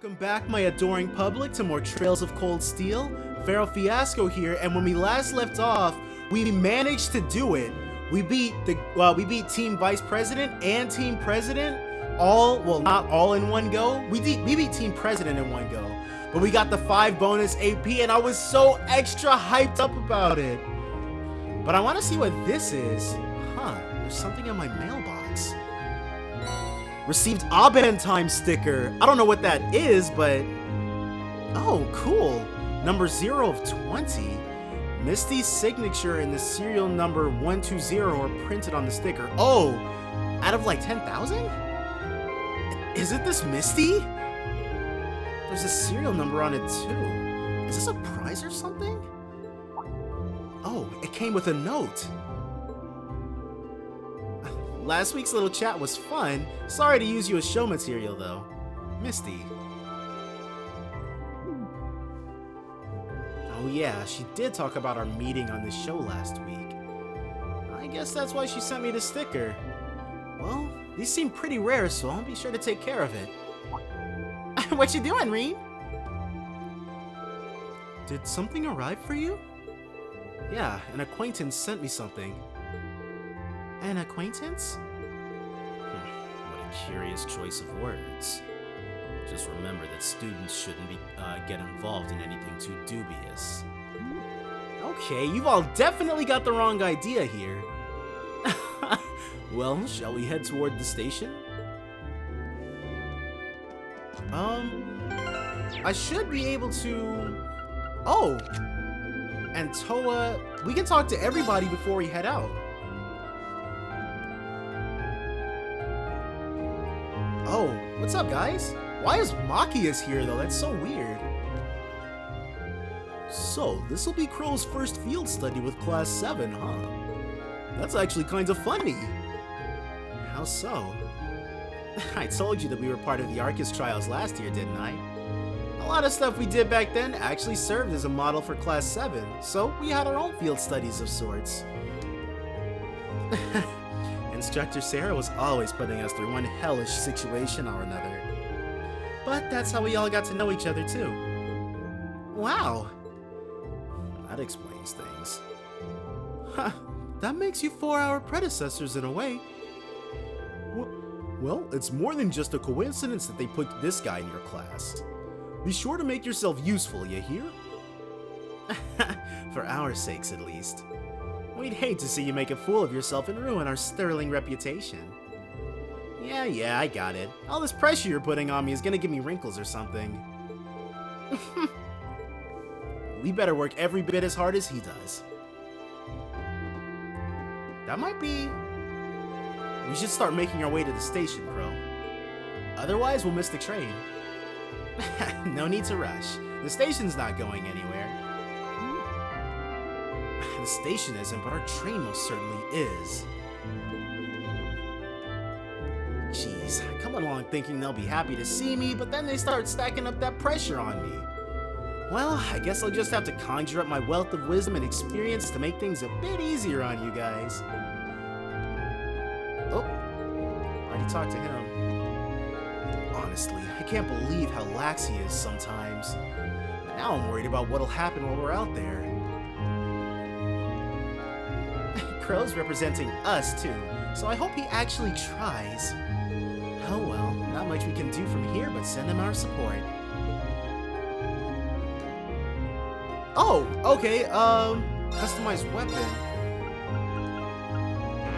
Welcome back, my adoring public, to more Trails of Cold Steel. Feral Fiasco here, and when we last left off, we managed to do it. We beat Team Vice President and Team President, not all in one go. We beat Team President in one go, but we got the 5 bonus AP, and I was so extra hyped up about it. But I want to see what this is. There's something in my mailbox. Received Abentime sticker. I don't know what that is, but oh, cool. Number 0 of 20. Misty's signature and the serial number 120 are printed on the sticker. Oh, out of like 10,000? Isn't this Misty? There's a serial number on it too. Is this a prize or something? Oh, it came with a note. Last week's little chat was fun. Sorry to use you as show material, though. Misty. Oh yeah, she did talk about our meeting on the show last week. I guess that's why she sent me the sticker. Well, these seem pretty rare, so I'll be sure to take care of it. What you doing, Reem? Did something arrive for you? Yeah, an acquaintance sent me something. An acquaintance? What a curious choice of words. Just remember that students shouldn't get involved in anything too dubious. Okay, you've all definitely got the wrong idea here. Well, shall we head toward the station? I should be able to... Oh! And Toa... We can talk to everybody before we head out. Oh, what's up, guys? Why is Machias here, though? That's so weird. So, this'll be Crow's first field study with Class 7, huh? That's actually kind of funny. How so? I told you that we were part of the Arcus trials last year, didn't I? A lot of stuff we did back then actually served as a model for Class 7, so we had our own field studies of sorts. Instructor Sara was always putting us through one hellish situation or another. But that's how we all got to know each other too. Wow. That explains things. Huh, that makes you 4 our predecessors in a way. Well, it's more than just a coincidence that they put this guy in your class. Be sure to make yourself useful, you hear? For our sakes, at least. We'd hate to see you make a fool of yourself and ruin our sterling reputation. Yeah, I got it. All this pressure you're putting on me is gonna give me wrinkles or something. We better work every bit as hard as he does. That might be... We should start making our way to the station, Crow. Otherwise, we'll miss the train. No need to rush. The station's not going anywhere. The station isn't, but our train most certainly is. Jeez, I come along thinking they'll be happy to see me, but then they start stacking up that pressure on me. Well, I guess I'll just have to conjure up my wealth of wisdom and experience to make things a bit easier on you guys. Oh, already talked to him. Honestly, I can't believe how lax he is sometimes. Now I'm worried about what'll happen while we're out there. Crow's representing us too, so I hope he actually tries. Oh well, not much we can do from here but send him our support. Oh, okay, customized weapon.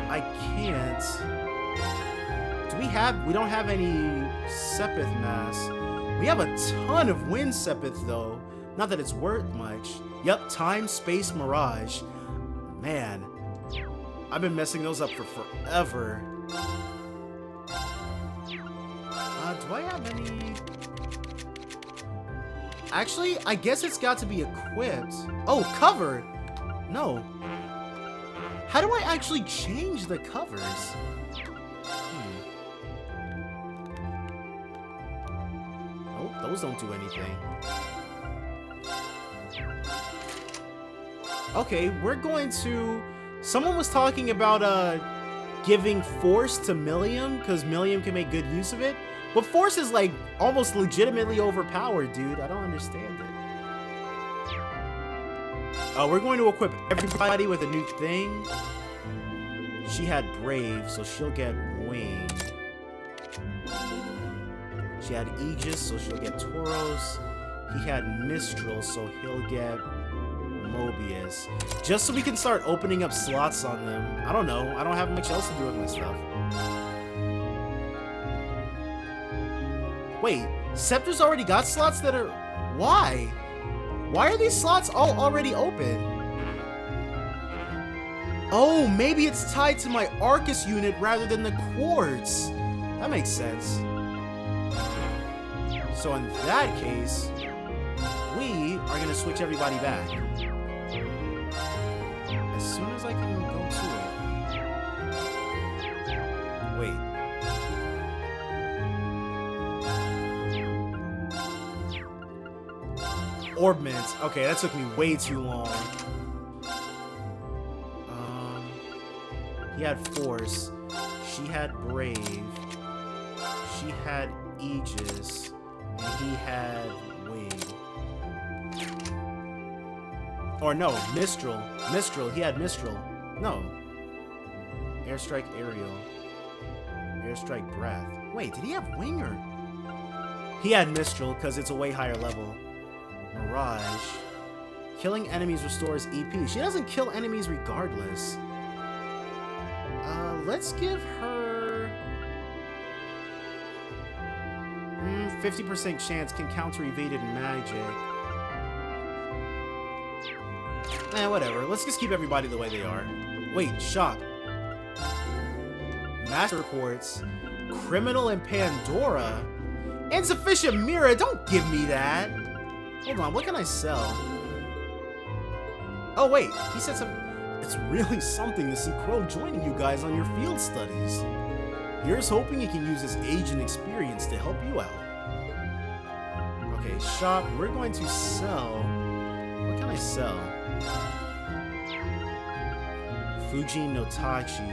I can't. We don't have any Sepith mass. We have a ton of Wind Sepith though. Not that it's worth much. Yep, Time, Space, Mirage. Man. I've been messing those up for forever. Do I have any... Actually, I guess it's got to be equipped. Oh, cover! No. How do I actually change the covers? Oh, those don't do anything. Okay, we're going to... Someone was talking about, giving Force to Milliam, because Milliam can make good use of it. But Force is like almost legitimately overpowered, dude. I don't understand it. We're going to equip everybody with a new thing. She had Brave, so she'll get Wing. She had Aegis, so she'll get Tauros. He had Mistral, so he'll get Mobius. Just so we can start opening up slots on them. I don't know. I don't have much else to do with my stuff. Wait, Scepter's already got slots that are... Why? Why are these slots all already open? Oh, maybe it's tied to my Arcus unit rather than the Quartz. That makes sense. So in that case, we are going to switch everybody back. As soon as I can go to it. Wait. Orb minutes. Okay, that took me way too long. He had Force. She had Brave. She had Aegis. And he had Wing. Or no, Mistral. Mistral. He had Mistral. No. Airstrike Aerial. Airstrike Breath. Wait, did he have Wing or... He had Mistral because it's a way higher level. Mirage. Killing enemies restores EP. She doesn't kill enemies regardless. Let's give her... 50% chance can counter evaded magic. Whatever. Let's just keep everybody the way they are. Wait, shock. Master Quartz. Criminal and Pandora. Insufficient Mirror. Don't give me that. Hold on, what can I sell? Oh wait, he said something. It's really something to see Crow joining you guys on your field studies. Here's hoping he can use his age and experience to help you out. Okay, shop. We're going to sell... What can I sell? Fuji no Tachi.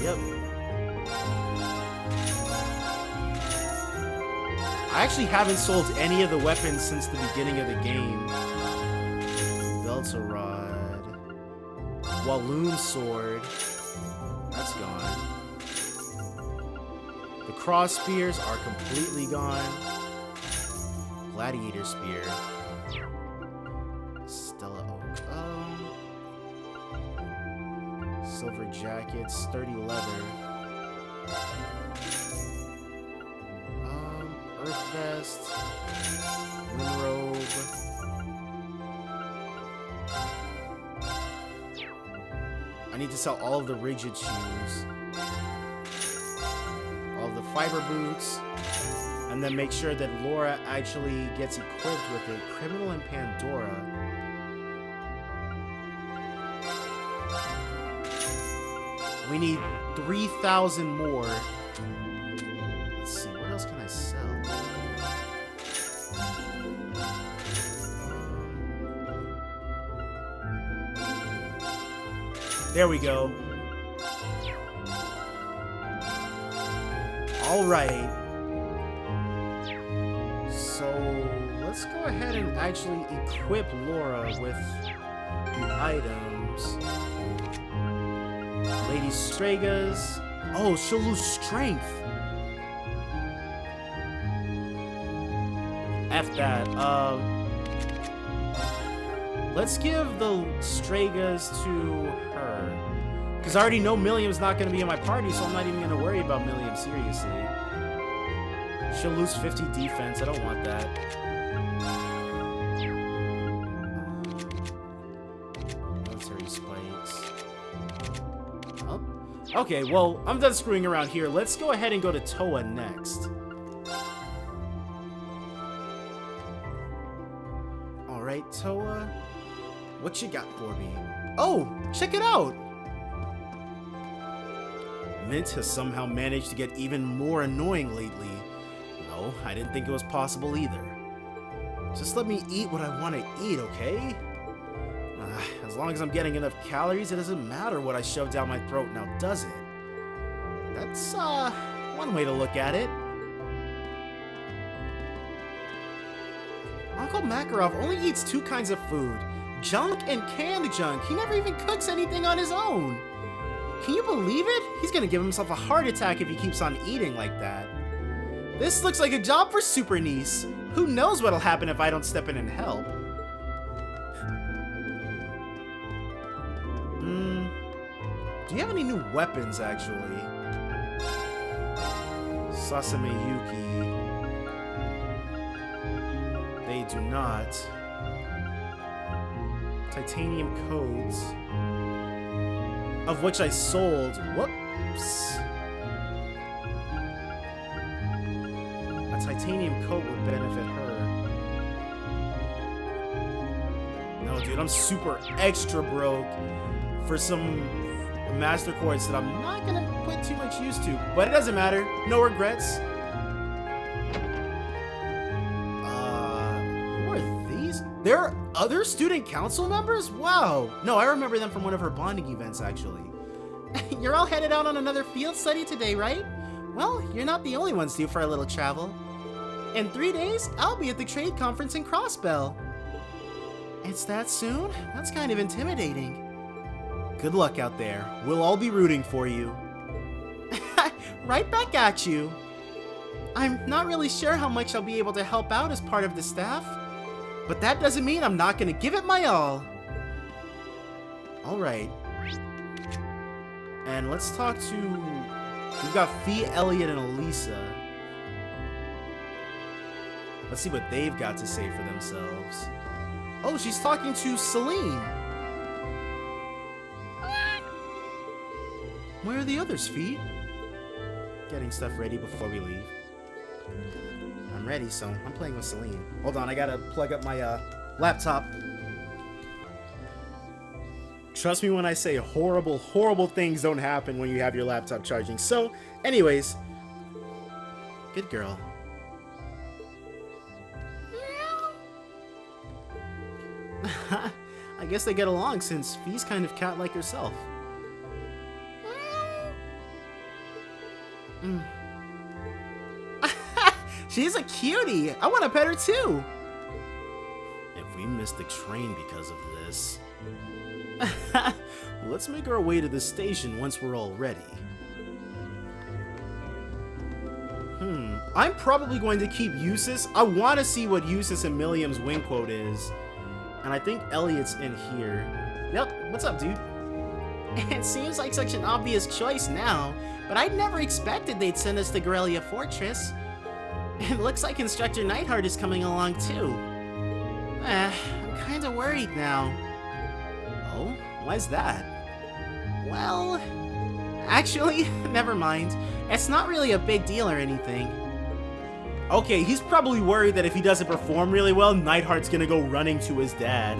Yep. I actually haven't sold any of the weapons since the beginning of the game. Delta Rod. Walloon Sword. That's gone. The Cross Spears are completely gone. Gladiator Spear. Stella Oak. Silver Jacket. Sturdy Leather. Earth Vest. Wind Robe. I need to sell all of the rigid shoes. All of the fiber boots. And then make sure that Laura actually gets equipped with it. Criminal and Pandora. We need 3,000 more. Let's see, what else can I sell? There we go. All right. So let's go ahead and actually equip Laura with the items. Lady Stregas. Oh, she'll lose strength. F that. Let's give the Stregas to her. Because I already know Milliam's not going to be in my party, so I'm not even going to worry about Milliam seriously. She'll lose 50 defense. I don't want that. Military spikes. Oh. Okay, well, I'm done screwing around here. Let's go ahead and go to Toa next. Alright, Toa. What you got for me? Oh, check it out! Mint has somehow managed to get even more annoying lately. No, No, I didn't think it was possible either. Just let me eat what I want to eat, okay? As long as I'm getting enough calories, it doesn't matter what I shove down my throat now, does it? That's, one way to look at it. Uncle Makarov only eats 2 kinds of food, junk and canned junk. He never even cooks anything on his own. Can you believe it? He's gonna give himself a heart attack if he keeps on eating like that. This looks like a job for Super Niece. Who knows what'll happen if I don't step in and help? Do you have any new weapons, actually? Sasame Yuki. They do not. Titanium codes. Of which I sold. Whoops. A titanium coat would benefit her. No, dude, I'm super extra broke for some master chords that I'm not gonna put too much use to. But it doesn't matter. No regrets. Who are these? There are other student council members? Wow. No, I remember them from one of her bonding events, actually. You're all headed out on another field study today, right? Well, you're not the only ones due for a little travel. In 3 days, I'll be at the trade conference in Crossbell. It's that soon? That's kind of intimidating. Good luck out there. We'll all be rooting for you. Right back at you. I'm not really sure how much I'll be able to help out as part of the staff, but that doesn't mean I'm not gonna give it my all. Alright. And let's talk to... We've got Fee, Elliot, and Elisa. Let's see what they've got to say for themselves. Oh, she's talking to Celine. Where are the others, Fee? Getting stuff ready before we leave. I'm ready, so I'm playing with Celine. Hold on, I gotta plug up my laptop. Trust me when I say horrible, horrible things don't happen when you have your laptop charging. So, anyways. Good girl. I guess they get along since Fee's kind of cat-like herself. She's a cutie! I want to pet her too! If we missed the train because of this... Let's make our way to the station once we're all ready. I'm probably going to keep Eustace. I want to see what Eustace and Milliam's wing quote is. And I think Elliot's in here. Yep, what's up, dude? It seems like such an obvious choice now, but I never expected they'd send us to Corellia Fortress. It looks like Instructor Neidhart is coming along too. I'm kinda worried now. Oh? Why's that? Well... Actually, never mind. It's not really a big deal or anything. Okay, he's probably worried that if he doesn't perform really well, Neidhart's gonna go running to his dad.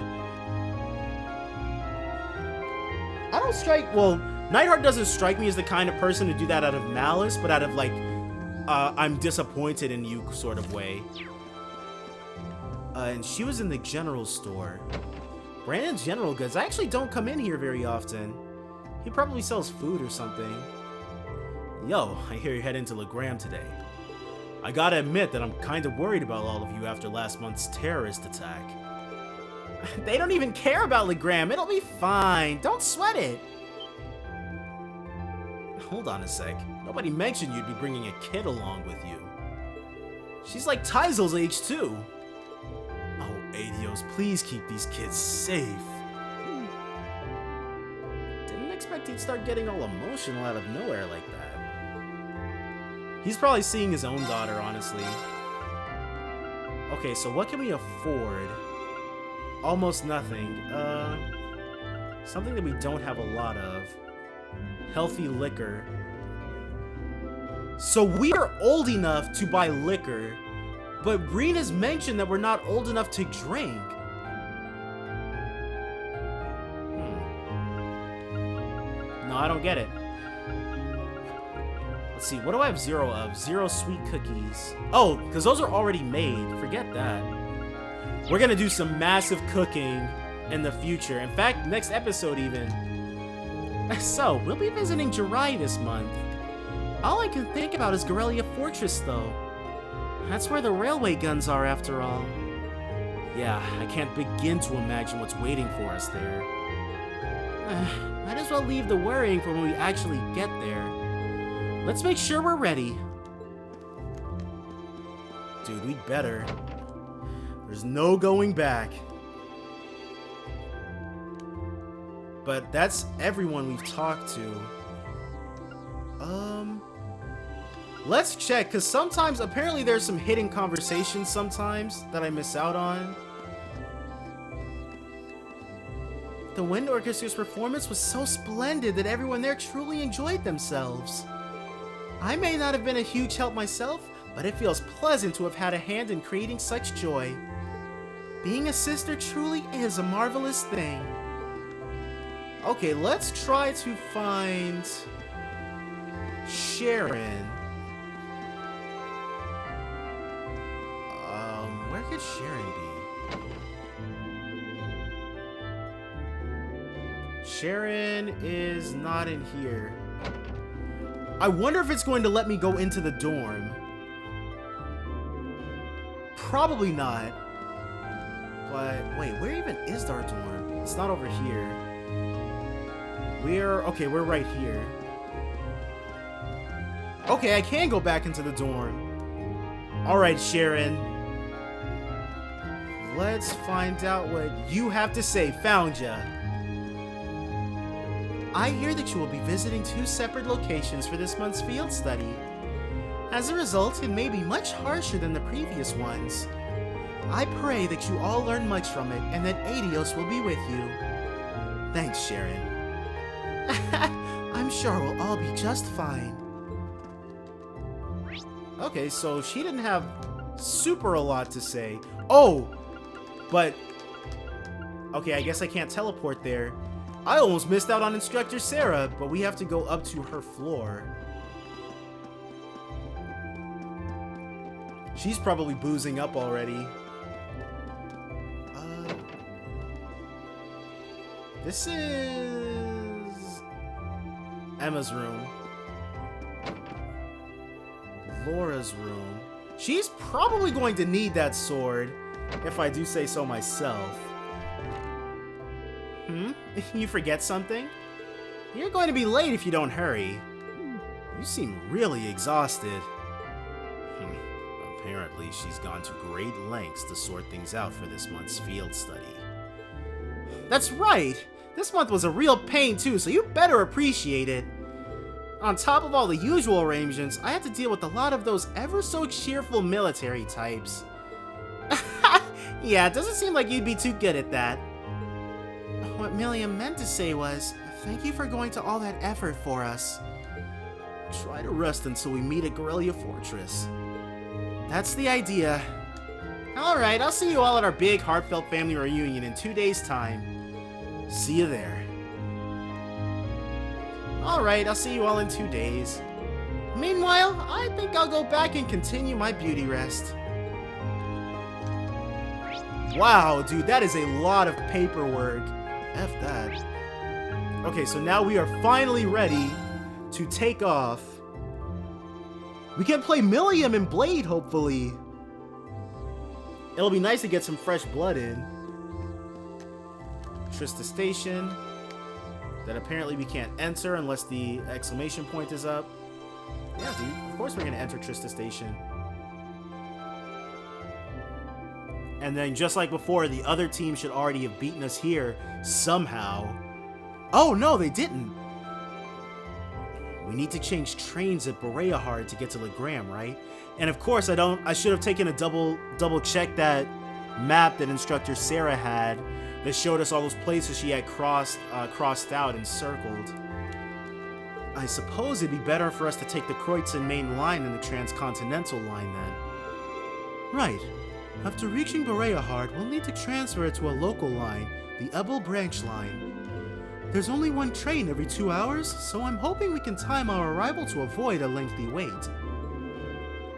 Well, Neidhart doesn't strike me as the kind of person to do that out of malice, but out of like, I'm disappointed in you sort of way. And she was in the general store. Brandon's General Goods. I actually don't come in here very often. He probably sells food or something. Yo, I hear you're heading to Legram today. I gotta admit that I'm kinda worried about all of you after last month's terrorist attack. They don't even care about Legram. It'll be fine. Don't sweat it. Hold on a sec. Nobody mentioned you'd be bringing a kid along with you. She's like Taizel's age too. Oh, Adios, please keep these kids safe. Didn't expect he'd start getting all emotional out of nowhere like that. He's probably seeing his own daughter, honestly. Okay, so what can we afford? Almost nothing. Something that we don't have a lot of. Healthy liquor. So we are old enough to buy liquor, but Breen has mentioned that we're not old enough to drink. No, I don't get it. Let's see, what do I have 0 of? 0 sweet cookies. Oh, because those are already made. Forget that. We're gonna do some massive cooking in the future. In fact, next episode even. So, we'll be visiting Jirai this month. All I can think about is Garrelia Fortress, though. That's where the railway guns are, after all. Yeah, I can't begin to imagine what's waiting for us there. Might as well leave the worrying for when we actually get there. Let's make sure we're ready. Dude, we'd better. There's no going back. But that's everyone we've talked to. Let's check, because sometimes, apparently there's some hidden conversations sometimes that I miss out on. The Wind Orchestra's performance was so splendid that everyone there truly enjoyed themselves. I may not have been a huge help myself, but it feels pleasant to have had a hand in creating such joy. Being a sister truly is a marvelous thing. Okay, let's try to find Sharon. Where could Sharon be? Sharon is not in here. I wonder if it's going to let me go into the dorm. Probably not. But wait, where even is our dorm? It's not over here. Okay, we're right here. Okay, I can go back into the dorm. Alright, Sharon. Let's find out what you have to say. Found ya. I hear that you will be visiting 2 separate locations for this month's field study. As a result, it may be much harsher than the previous ones. I pray that you all learn much from it and that Adios will be with you. Thanks, Sharon. I'm sure we'll all be just fine. Okay, so she didn't have super a lot to say. Oh! But... okay, I guess I can't teleport there. I almost missed out on Instructor Sara, but we have to go up to her floor. She's probably boozing up already. This is... Emma's room. Laura's room. She's probably going to need that sword, if I do say so myself. You forget something? You're going to be late if you don't hurry. You seem really exhausted. Apparently, she's gone to great lengths to sort things out for this month's field study. That's right! This month was a real pain too, so you better appreciate it. On top of all the usual arrangements, I had to deal with a lot of those ever so cheerful military types. Yeah, it doesn't seem like you'd be too good at that. What Milliam meant to say was, thank you for going to all that effort for us. Try to rest until we meet at Garrelia Fortress. That's the idea. Alright, I'll see you all at our big, heartfelt family reunion in 2 days' time. See you there. Alright, I'll see you all in 2 days. Meanwhile, I think I'll go back and continue my beauty rest. Wow, dude, that is a lot of paperwork. F that. Okay, so now we are finally ready to take off. We can play Milliam and Blade, hopefully. It'll be nice to get some fresh blood in. Trista Station. That apparently we can't enter unless the exclamation point is up. Yeah, dude. Of course we're going to enter Trista Station. And then, just like before, the other team should already have beaten us here somehow. Oh, no, they didn't. We need to change trains at Bereahard to get to Legram, right? And of course, I should have taken a double check that map that Instructor Sara had that showed us all those places she had crossed out and circled. I suppose it'd be better for us to take the Kreutzen main line than the Transcontinental line then. Right. After reaching Bereahard, we'll need to transfer it to a local line, the Ebel branch line. There's only one train every 2 hours, so I'm hoping we can time our arrival to avoid a lengthy wait.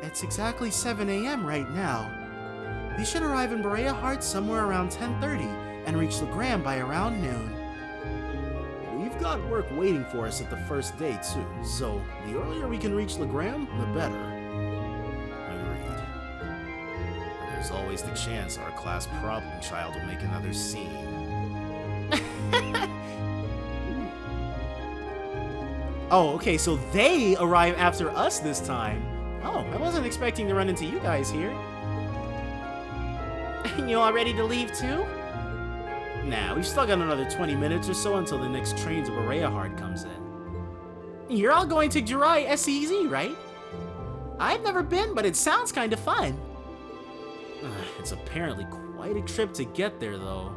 It's exactly 7 a.m. right now. We should arrive in Berea Heart somewhere around 10:30 and reach Legram by around noon. We've got work waiting for us at the first day too, so the earlier we can reach Legram, the better. Agreed. There's always the chance our class problem child will make another scene. Oh, okay, so they arrive after us this time. Oh, I wasn't expecting to run into you guys here. You all ready to leave too? Nah, we've still got another 20 minutes or so until the next train to Berea Heart comes in. You're all going to Jirai SEZ, right? I've never been, but it sounds kind of fun. It's apparently quite a trip to get there, though.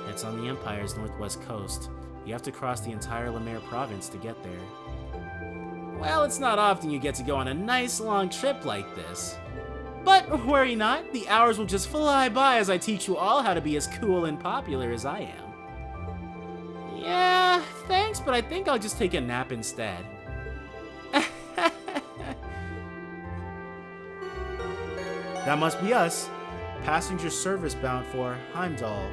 It's on the Empire's northwest coast. You have to cross the entire Lemaire province to get there. Well, it's not often you get to go on a nice long trip like this. But worry not, the hours will just fly by as I teach you all how to be as cool and popular as I am. Yeah, thanks, but I think I'll just take a nap instead. That must be us. Passenger service bound for Heimdall.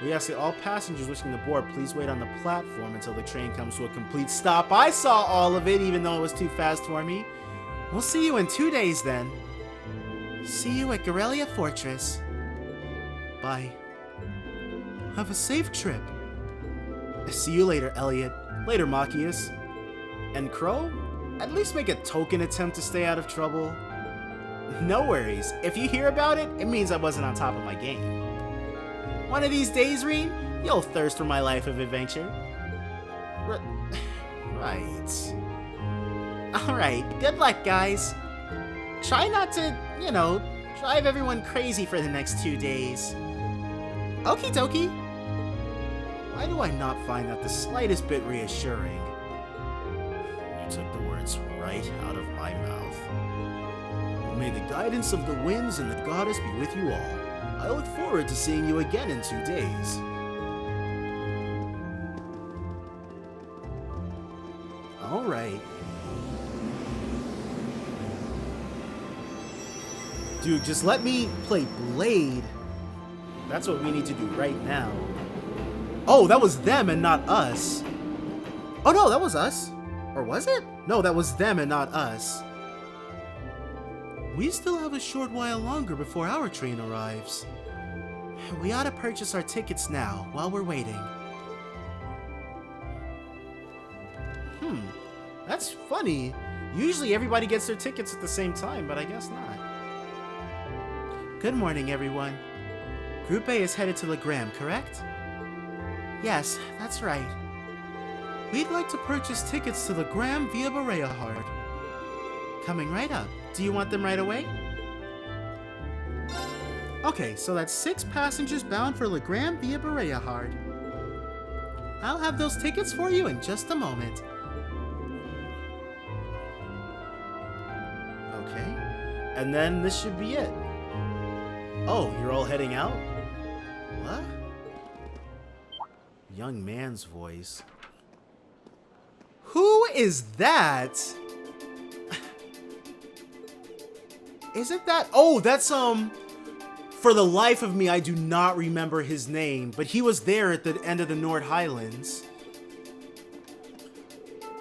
We ask that all passengers wishing to board please wait on the platform until the train comes to a complete stop. I saw all of it, even though it was too fast for me. We'll see you in 2 days then. See you at Gorelia Fortress. Bye. Have a safe trip. See you later, Elliot. Later, Machias. And Crow, at least make a token attempt to stay out of trouble. No worries. If you hear about it, it means I wasn't on top of my game. One of these days, Reen, you'll thirst for my life of adventure. Right. Alright, good luck, guys. Try not to, drive everyone crazy for the next 2 days. Okie dokie. Why do I not find that the slightest bit reassuring? You took the words right out of my mouth. May the guidance of the winds and the goddess be with you all. I look forward to seeing you again in 2 days. Alright. Dude, just let me play Blade. That's what we need to do right now. Oh, that was them and not us. Oh no, that was us. Or was it? No, that was them and not us. We still have a short while longer before our train arrives. We ought to purchase our tickets now, while we're waiting. That's funny. Usually everybody gets their tickets at the same time, but I guess not. Good morning, everyone. Group A is headed to Legram, correct? Yes, that's right. We'd like to purchase tickets to Legram via Berea Heart. Coming right up. Do you want them right away? Okay, so that's 6 passengers bound for Legram via Berea Heart. I'll have those tickets for you in just a moment. Okay, and then this should be it. Oh, you're all heading out? What? Young man's voice. Who is that? Isn't that... Oh, that's, For the life of me, I do not remember his name, but he was there at the end of the Nord Highlands.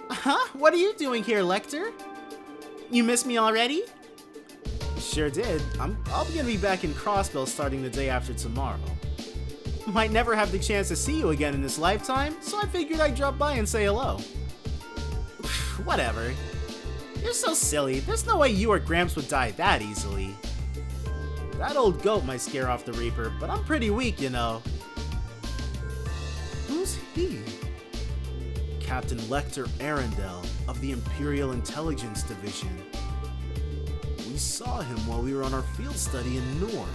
Huh? What are you doing here, Lechter? You missed me already? Sure did. I'll gonna be back in Crossbell starting the day after tomorrow. Might never have the chance to see you again in this lifetime, so I figured I'd drop by and say hello. Whatever. You're so silly. There's no way you or Gramps would die that easily. That old goat might scare off the Reaper, but I'm pretty weak, you know. Who's he? Captain Lechter Arendelle of the Imperial Intelligence Division. We saw him while we were on our field study in Nord.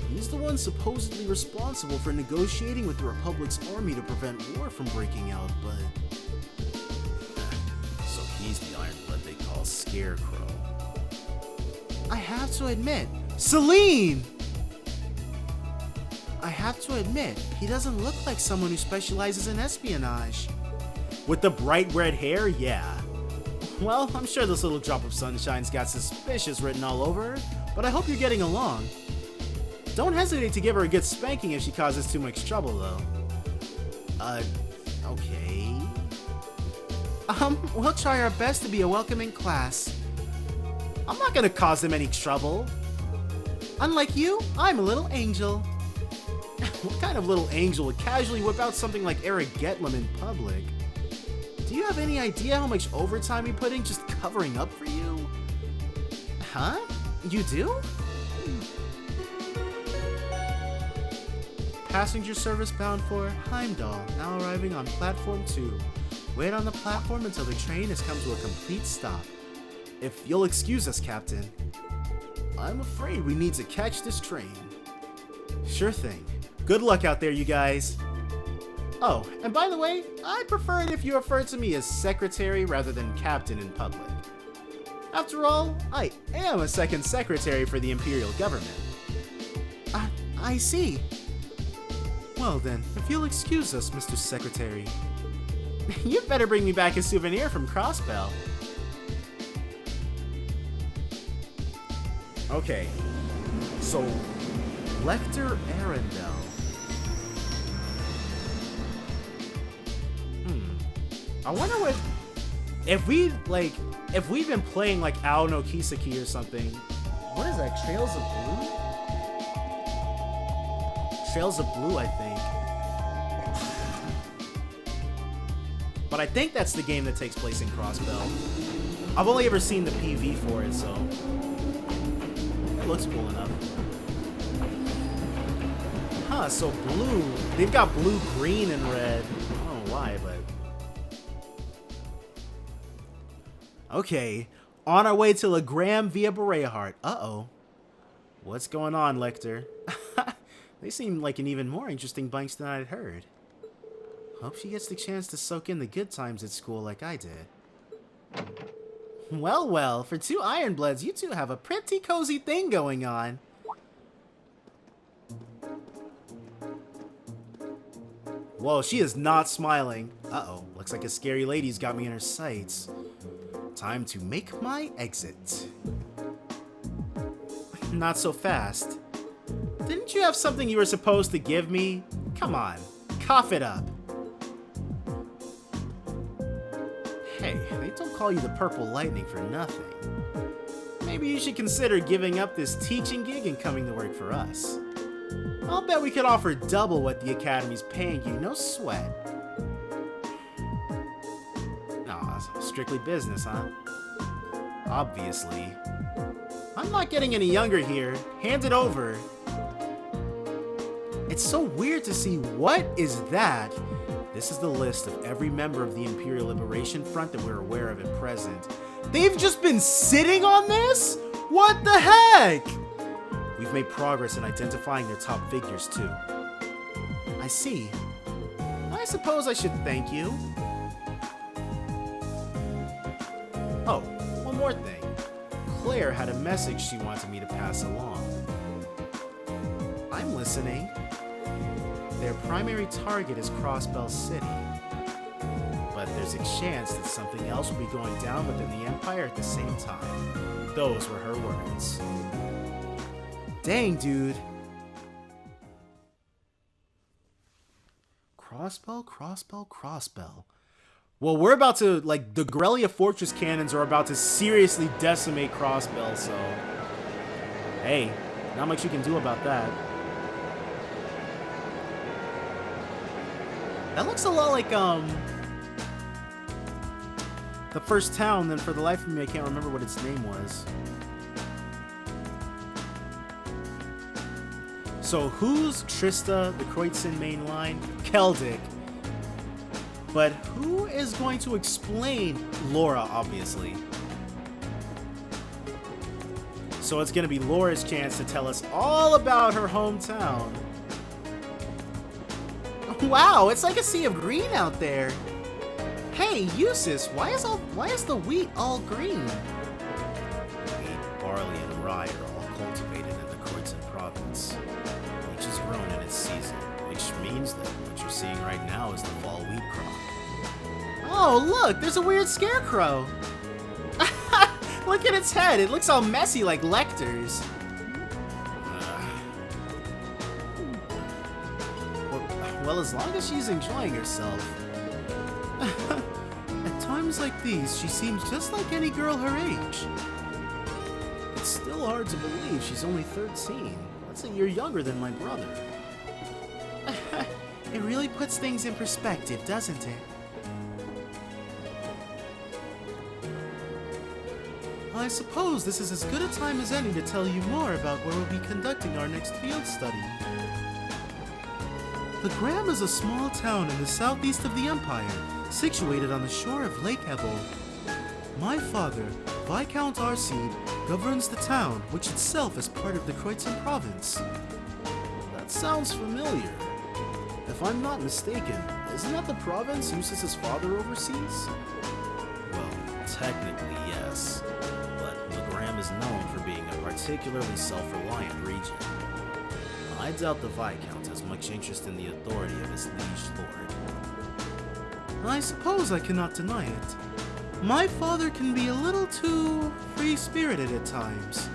He's the one supposedly responsible for negotiating with the Republic's army to prevent war from breaking out, but... So he's the Ironblood they call Scarecrow. I have to admit, Celine! I have to admit, he doesn't look like someone who specializes in espionage. With the bright red hair, yeah. Well, I'm sure this little drop of sunshine's got suspicious written all over her, but I hope you're getting along. Don't hesitate to give her a good spanking if she causes too much trouble, though. Okay. We'll try our best to be a welcoming class. I'm not gonna cause them any trouble. Unlike you, I'm a little angel. What kind of little angel would casually whip out something like Eric Getlem in public? Do you have any idea how much overtime he put in just covering up for you? Huh? You do? Passenger service bound for Heimdall, now arriving on platform 2. Wait on the platform until the train has come to a complete stop. If you'll excuse us, Captain. I'm afraid we need to catch this train. Sure thing. Good luck out there, you guys. Oh, and by the way, I'd prefer it if you referred to me as secretary rather than captain in public. After all, I am a second secretary for the Imperial government. I see. Well then, if you'll excuse us, Mr. Secretary. You'd better bring me back a souvenir from Crossbell. Okay, so Lechter Arendelle. I wonder what if we've been playing like Ao no Kiseki or something. What is that? Trails of Blue? Trails of Blue, I think. But I think that's the game that takes place in Crossbell. I've only ever seen the PV for it, so it looks cool enough. Huh, so blue. They've got blue, green, and red. I don't know why, but okay, on our way to Legram via Bereahart. Uh-oh. What's going on, Lechter? They seem like an even more interesting bunch than I'd heard. Hope she gets the chance to soak in the good times at school like I did. Well, well, for two Ironbloods, you two have a pretty cozy thing going on. Whoa, she is not smiling. Uh-oh, looks like a scary lady's got me in her sights. Time to make my exit. Not so fast. Didn't you have something you were supposed to give me? Come on, cough it up. Hey, they don't call you the Purple Lightning for nothing. Maybe you should consider giving up this teaching gig and coming to work for us. I'll bet we could offer double what the Academy's paying you, no sweat. Aw, strictly business, huh? Obviously. I'm not getting any younger here. Hand it over. It's so weird to see what is that. This is the list of every member of the Imperial Liberation Front that we're aware of at present. They've just been sitting on this? What the heck? We've made progress in identifying their top figures too. I see. I suppose I should thank you. Oh, one more thing. Claire had a message she wanted me to pass along. I'm listening. Their primary target is Crossbell City. But there's a chance that something else will be going down within the Empire at the same time. Those were her words. Dang, dude. Crossbell, Crossbell, Crossbell. Well, we're about to, like, the Grelia Fortress cannons are about to seriously decimate Crossbell, so hey, not much you can do about that. That looks a lot like, the first town, then for the life of me, I can't remember what its name was. So who's Trista, the Kreutzen main line? Keldic. But who is going to explain Laura, obviously? So it's gonna be Laura's chance to tell us all about her hometown. Wow, it's like a sea of green out there. Hey, Eustace, why is the wheat all green? Wheat, barley, and rye are all cultivated in the Kreutzen province. Each is grown in its season. seeing right now is the fall wheat crop. Oh, look, there's a weird scarecrow. Look at its head. It looks all messy like Lecter's. Well, as long as she's enjoying herself. At times like these, she seems just like any girl her age. It's still hard to believe she's only 13. That's a year younger than my brother. It really puts things in perspective, doesn't it? I suppose this is as good a time as any to tell you more about where we'll be conducting our next field study. Legram is a small town in the southeast of the Empire, situated on the shore of Lake Hebel. My father, Viscount Arseid, governs the town, which itself is part of the Kreutzen province. That sounds familiar. If I'm not mistaken, isn't that the province Eustace's father oversees? Well, technically yes, but Legram is known for being a particularly self-reliant region. I doubt the Viscount has much interest in the authority of his liege lord. I suppose I cannot deny it. My father can be a little too free-spirited at times.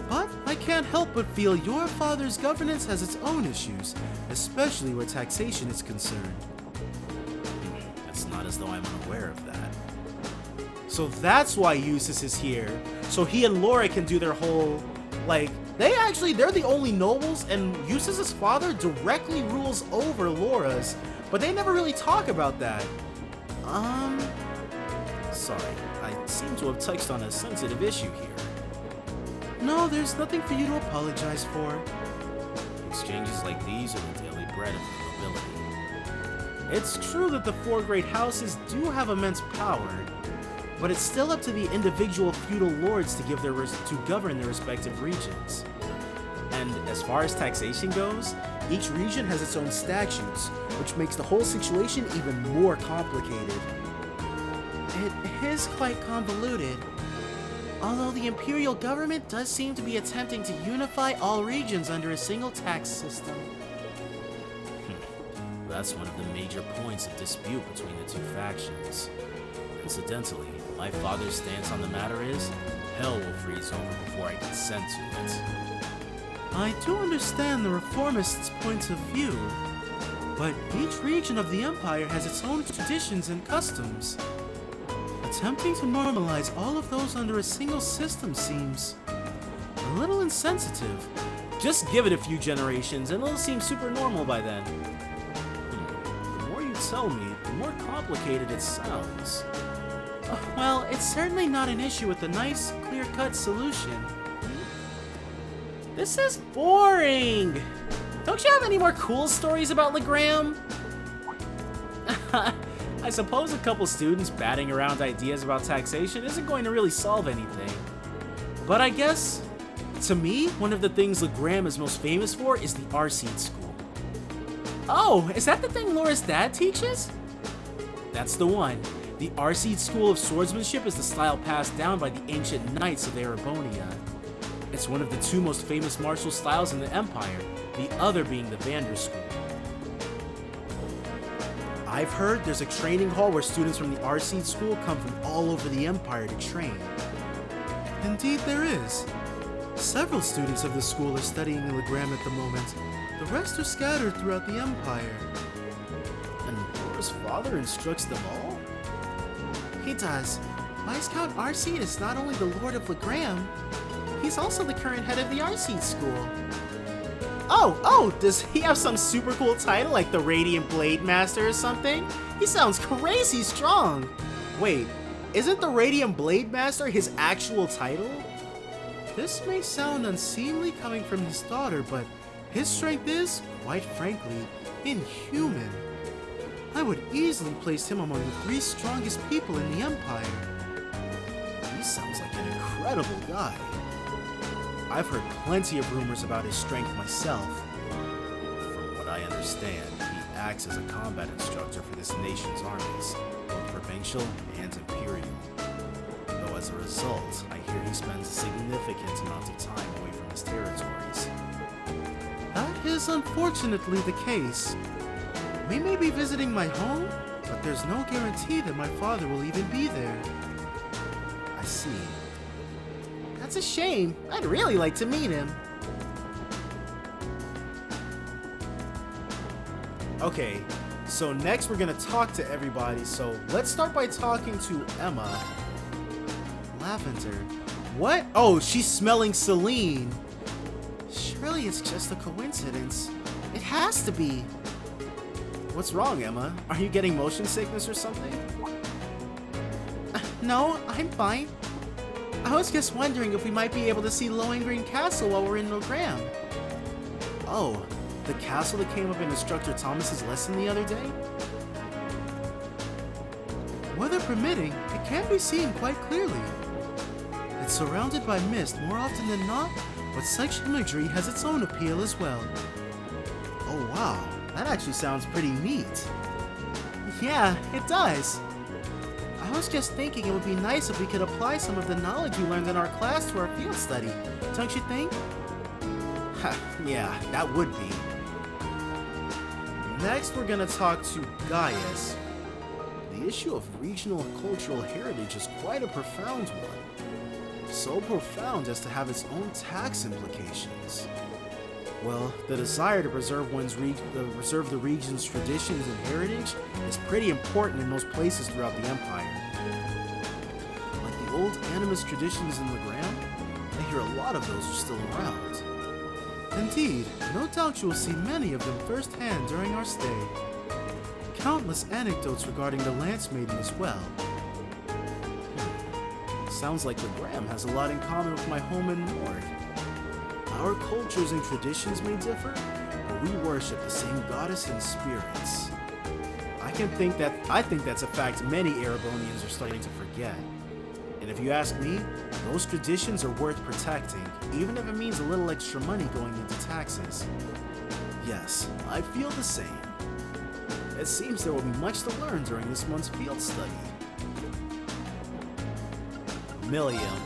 But I can't help but feel your father's governance has its own issues, especially where taxation is concerned. It's not as though I'm unaware of that. So that's why Eustace is here. So he and Laura can do their whole, like, they're the only nobles, and Eustace's father directly rules over Laura's, but they never really talk about that. Sorry, I seem to have touched on a sensitive issue here. No, there's nothing for you to apologize for. Exchanges like these are the daily bread of the nobility. It's true that the four great houses do have immense power, but it's still up to the individual feudal lords to govern their respective regions. And as far as taxation goes, each region has its own statutes, which makes the whole situation even more complicated. It is quite convoluted. Although the imperial government does seem to be attempting to unify all regions under a single tax system. That's one of the major points of dispute between the two factions. Incidentally, my father's stance on the matter is, hell will freeze over before I consent to it. I do understand the reformists' points of view, but each region of the Empire has its own traditions and customs. Attempting to normalize all of those under a single system seems a little insensitive. Just give it a few generations and it'll seem super normal by then. The more you tell me, the more complicated it sounds. Well, it's certainly not an issue with a nice, clear-cut solution. This is boring! Don't you have any more cool stories about Legram? I suppose a couple students batting around ideas about taxation isn't going to really solve anything. But I guess, to me, one of the things Legram is most famous for is the Arseid school. Oh, is that the thing Laura's dad teaches? That's the one. The Arseid school of swordsmanship is the style passed down by the ancient knights of Erebonia. It's one of the two most famous martial styles in the Empire, the other being the Vander school. I've heard there's a training hall where students from the Arseid school come from all over the Empire to train. Indeed there is. Several students of the school are studying in Legram at the moment. The rest are scattered throughout the Empire. And Laura's father instructs them all? He does. Viscount Arseid is not only the Lord of Legram, he's also the current head of the Arseid school. Oh, does he have some super cool title like the Radiant Blade Master or something? He sounds crazy strong. Wait, isn't the Radiant Blade Master his actual title? This may sound unseemly coming from his daughter, but his strength is, quite frankly, inhuman. I would easily place him among the 3 strongest people in the Empire. He sounds like an incredible guy. I've heard plenty of rumors about his strength myself. From what I understand, he acts as a combat instructor for this nation's armies, both provincial and imperial. Though as a result, I hear he spends a significant amount of time away from his territories. That is unfortunately the case. We may be visiting my home, but there's no guarantee that my father will even be there. I see. That's a shame. I'd really like to meet him. Okay, so next we're gonna talk to everybody. So let's start by talking to Emma. Lavender. What? Oh, she's smelling Celine. Surely it's just a coincidence. It has to be. What's wrong, Emma? Are you getting motion sickness or something? No, I'm fine. I was just wondering if we might be able to see Lohengrin Castle while we're in Legram. Oh, the castle that came up in Instructor Thomas's lesson the other day? Weather permitting, it can be seen quite clearly. It's surrounded by mist more often than not, but such imagery has its own appeal as well. Oh wow, that actually sounds pretty neat. Yeah, it does. I was just thinking it would be nice if we could apply some of the knowledge we learned in our class to our field study, don't you think? Yeah, that would be. Next, we're gonna talk to Gaius. The issue of regional cultural heritage is quite a profound one. So profound as to have its own tax implications. Well, the desire to preserve the region's traditions and heritage is pretty important in most places throughout the Empire. Like the old animist traditions in Legram, I hear a lot of those are still around. Indeed, no doubt you will see many of them firsthand during our stay. Countless anecdotes regarding the Lance Maiden as well. Sounds like Legram has a lot in common with my home in Nord. Our cultures and traditions may differ, but we worship the same goddess and spirits. I think that's a fact many Erebonians are starting to forget. And if you ask me, those traditions are worth protecting, even if it means a little extra money going into taxes. Yes, I feel the same. It seems there will be much to learn during this month's field study. Milliam.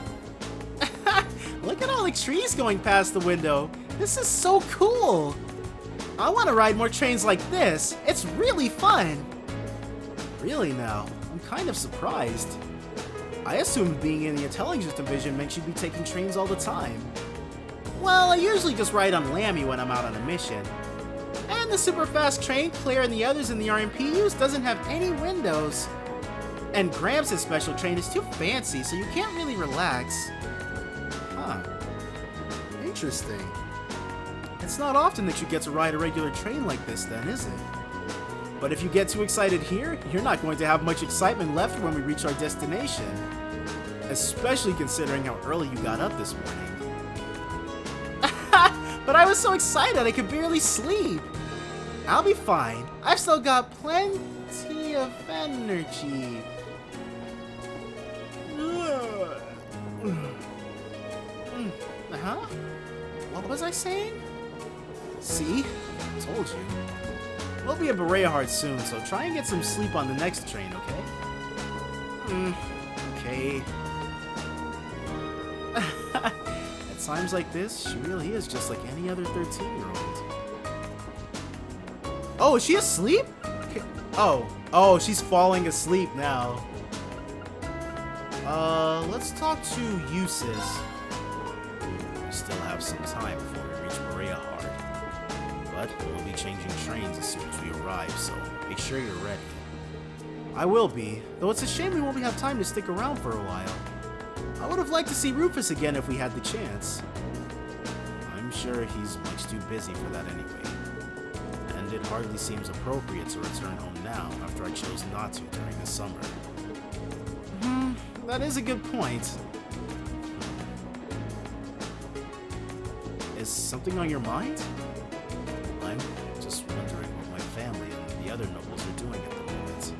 Look at all the trees going past the window. This is so cool. I want to ride more trains like this. It's really fun. Really now, I'm kind of surprised. I assumed being in the intelligence division meant you'd be taking trains all the time. Well, I usually just ride on Lammy when I'm out on a mission. And the super fast train Claire and the others in the RMP use doesn't have any windows. And Gramps' special train is too fancy, so you can't really relax. Huh. Interesting. It's not often that you get to ride a regular train like this then, is it? But if you get too excited here, you're not going to have much excitement left when we reach our destination. Especially considering how early you got up this morning. But I was so excited I could barely sleep. I'll be fine. I've still got plenty of energy. Huh? What was I saying? See? Told you. We'll be at Bereahard soon, so try and get some sleep on the next train, okay? Okay. At times like this, she really is just like any other 13-year-old. Oh, is she asleep? Okay. Oh, she's falling asleep now. Let's talk to Eustace. We still have some time before we reach Bereahard. But we'll be changing trains as soon as we arrive, so make sure you're ready. I will be, though it's a shame we won't have time to stick around for a while. I would have liked to see Rufus again if we had the chance. I'm sure he's much too busy for that anyway. And it hardly seems appropriate to return home now after I chose not to during the summer. That is a good point. Is something on your mind? I'm just wondering what my family and the other nobles are doing at the moment.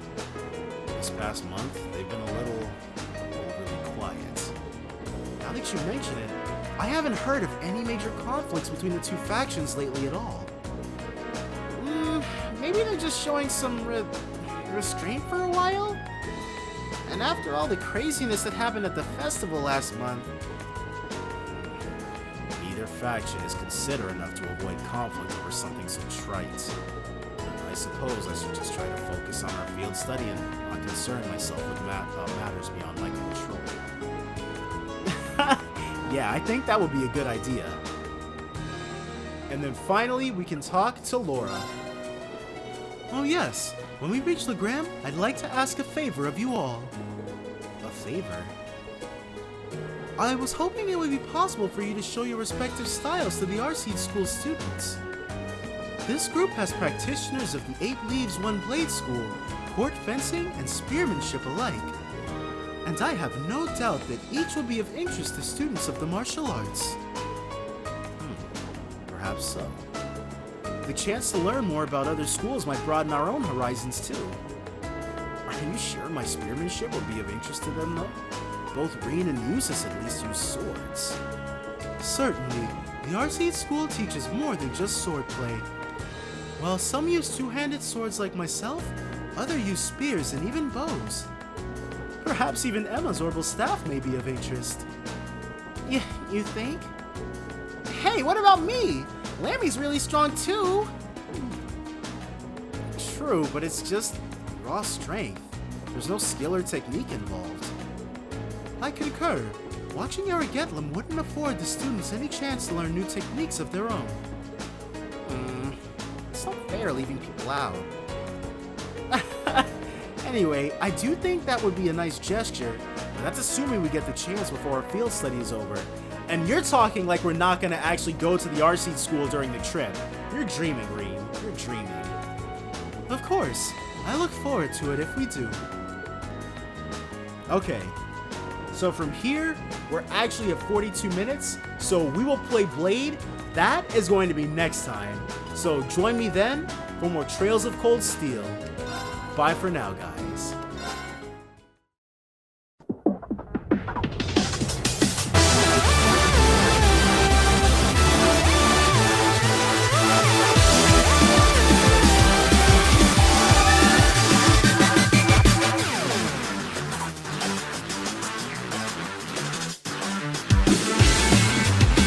This past month, they've been a little overly quiet. Now that you mention it, I haven't heard of any major conflicts between the two factions lately at all. Maybe they're just showing some restraint for a while? And after all the craziness that happened at the festival last month, neither faction is considerate enough to avoid conflict over something so trite. I suppose I should just try to focus on our field study and not concern myself with matters beyond my control. Yeah, I think that would be a good idea. And then finally, we can talk to Laura. Oh yes, when we reach Legram, I'd like to ask a favor of you all. A favor? I was hoping it would be possible for you to show your respective styles to the Arseid School students. This group has practitioners of the 8 Leaves, 1 Blade School, court fencing, and spearmanship alike. And I have no doubt that each will be of interest to students of the martial arts. Perhaps so. The chance to learn more about other schools might broaden our own horizons too. Are you sure my spearmanship would be of interest to them, though? Both Reen and Musis at least use swords. Certainly, the Arseid School teaches more than just swordplay. While some use two-handed swords like myself, others use spears and even bows. Perhaps even Emma's orbital staff may be of interest. You think? Hey, what about me? Lammy's really strong too. True, but it's just raw strength. There's no skill or technique involved. I concur. Watching Aragetlam wouldn't afford the students any chance to learn new techniques of their own. It's not fair leaving people out. Anyway, I do think that would be a nice gesture, but that's assuming we get the chance before our field study is over. And you're talking like we're not going to actually go to the Arseid School during the trip. You're dreaming, Reen. You're dreaming. Of course. I look forward to it if we do. Okay. So from here, we're actually at 42 minutes, so we will play Blade. That is going to be next time. So join me then for more Trails of Cold Steel. Bye for now, guys.